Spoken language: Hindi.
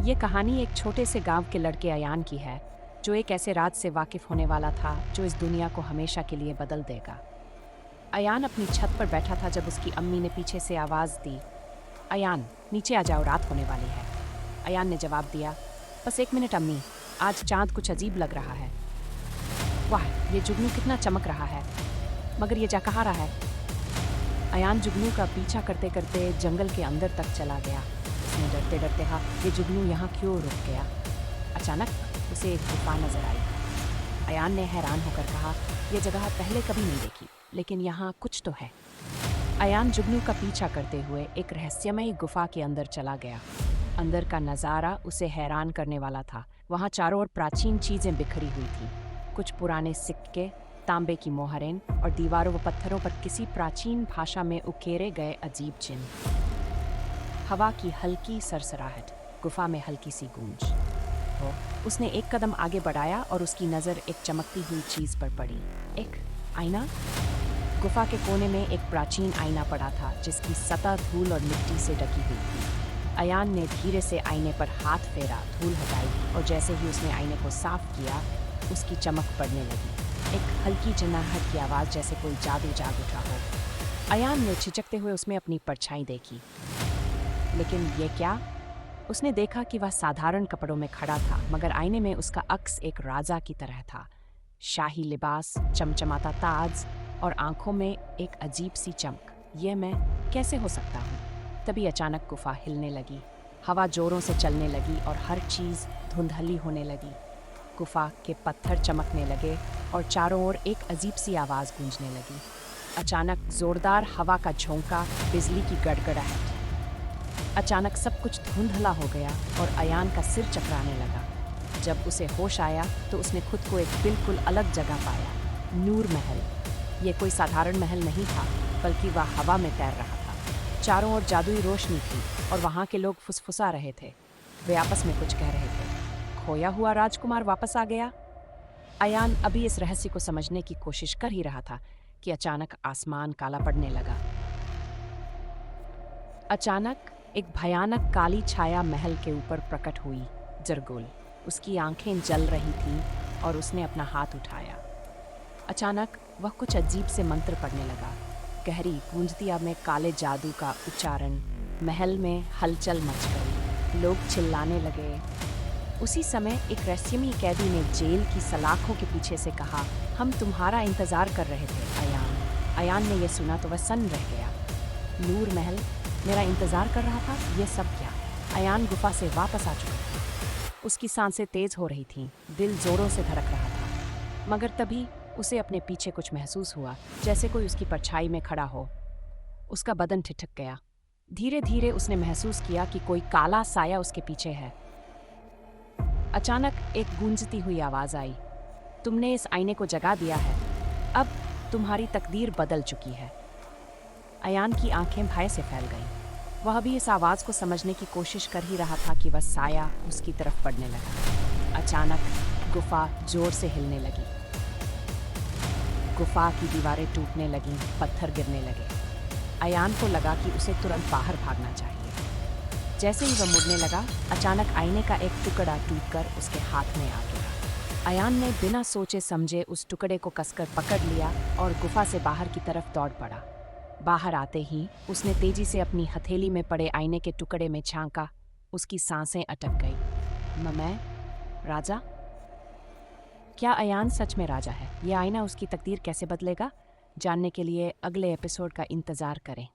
ये कहानी एक छोटे से गांव के लड़के अयान की है, जो एक ऐसे राज से वाकिफ होने वाला था जो इस दुनिया को हमेशा के लिए बदल देगा। अयान अपनी छत पर बैठा था जब उसकी अम्मी ने पीछे से आवाज दी, अयान, नीचे आ जाओ, रात होने वाली है। अयान ने जवाब दिया, बस 1 मिनट अम्मी, आज चांद कुछ अजीब लग रहा है। वाह, ये जुगनू कितना चमक रहा है, मगर ये जा कहाँ रहा है? अयान जुगनू का पीछा करते करते जंगल के अंदर तक चला गया। उसने डरते डरते कहा, ये जुगनू यहाँ क्यों रुक गया? अचानक उसे एक गुफा नजर आई। अयान ने हैरान होकर कहा, यह जगह पहले कभी नहीं देखी, लेकिन यहाँ कुछ तो है। अयान जुगनू का पीछा करते हुए एक रहस्यमयी गुफा के अंदर चला गया। अंदर का नज़ारा उसे हैरान करने वाला था। वहाँ चारों ओर प्राचीन चीजें बिखरी हुई थी, कुछ पुराने सिक्के, तांबे की मोहरें और दीवारों व पत्थरों पर किसी प्राचीन भाषा में उकेरे गए अजीब चिन्ह। हवा की हल्की सरसराहट, गुफा में हल्की सी गूंज। तो उसने एक कदम आगे बढ़ाया और उसकी नज़र एक चमकती हुई चीज पर पड़ी, एक आईना। गुफा के कोने में एक प्राचीन आईना पड़ा था जिसकी सतह धूल और मिट्टी से ढकी हुई थी। अयान ने धीरे से आईने पर हाथ फेरा, धूल हटाई और जैसे ही उसने आईने को साफ किया, उसकी चमक बढ़ने लगी। एक हल्की झनझनाहट की आवाज़, जैसे कोई जादू जाग उठा हो। अयान ने झिझकते हुए उसमें अपनी परछाई देखी, लेकिन ये क्या? उसने देखा कि वह साधारण कपड़ों में खड़ा था, मगर आईने में उसका अक्स एक राजा की तरह था। शाही लिबास, चमचमाता ताज और आंखों में एक अजीब सी चमक। यह मैं कैसे हो सकता हूँ? तभी अचानक गुफा हिलने लगी, हवा जोरों से चलने लगी और हर चीज़ धुंधली होने लगी। गुफा के पत्थर चमकने लगे और चारों ओर एक अजीब सी आवाज़ गूंजने लगी। अचानक जोरदार हवा का झोंका, बिजली की गड़गड़ाहट। अचानक सब कुछ धुंधला हो गया और अयान का सिर चकराने लगा। जब उसे होश आया तो उसने खुद को एक बिल्कुल अलग जगह पाया, नूर महल। ये कोई साधारण महल नहीं था, बल्कि वह हवा में तैर रहा था। चारों ओर जादुई रोशनी थी और वहाँ के लोग फुसफुसा रहे थे। वे आपस में कुछ कह रहे थे। खोया हुआ राजकुमार वापस आ गया। अयान अभी इस रहस्य को समझने की कोशिश कर ही रहा था कि अचानक आसमान काला पड़ने लगा। अचानक एक भयानक काली छाया महल के ऊपर प्रकट हुई, जरगुल। उसकी आंखें जल रही थीं और उसने अपना हाथ उठाया। अचानक वह कुछ अजीब से मंत्र पढ़ने लगा। गहरी गूंजती आवाज़ में काले जादू का उच्चारण। महल में हलचल मच गई, लोग चिल्लाने लगे। उसी समय एक रहस्यमयी कैदी ने जेल की सलाखों के पीछे से कहा, हम तुम्हारा इंतजार कर रहे थे अयान। अयान ने यह सुना तो वह सन्न रह गया। नूर महल मेरा इंतजार कर रहा था, यह सब क्या? अयान गुफा से वापस आ चुका था। उसकी सांसें तेज हो रही थीं, दिल जोरों से धड़क रहा था। मगर तभी उसे अपने पीछे कुछ महसूस हुआ, जैसे कोई उसकी परछाई में खड़ा हो। उसका बदन ठिठक गया। धीरे धीरे उसने महसूस किया कि कोई काला साया उसके पीछे है। अचानक एक गूंजती हुई आवाज आई, तुमने इस आईने को जगा दिया है, अब तुम्हारी तकदीर बदल चुकी है। अयान की आंखें भय से फैल गईं। वह भी इस आवाज को समझने की कोशिश कर ही रहा था कि वह साया उसकी तरफ बढ़ने लगा। अचानक गुफा जोर से हिलने लगी। गुफा की दीवारें टूटने लगीं, पत्थर गिरने लगे। अयान को लगा कि उसे तुरंत बाहर भागना चाहिए। जैसे ही वह मुड़ने लगा, अचानक आईने का एक टुकड़ा टूटकर उसके हाथ में आ गिरा। अयान ने बिना सोचे समझे उस टुकड़े को कसकर पकड़ लिया और गुफा से बाहर की तरफ दौड़ पड़ा। बाहर आते ही उसने तेजी से अपनी हथेली में पड़े आईने के टुकड़े में झांका। उसकी सांसें अटक गई। मैं राजा? क्या अयान सच में राजा है? यह आईना उसकी तकदीर कैसे बदलेगा? जानने के लिए अगले एपिसोड का इंतजार करें।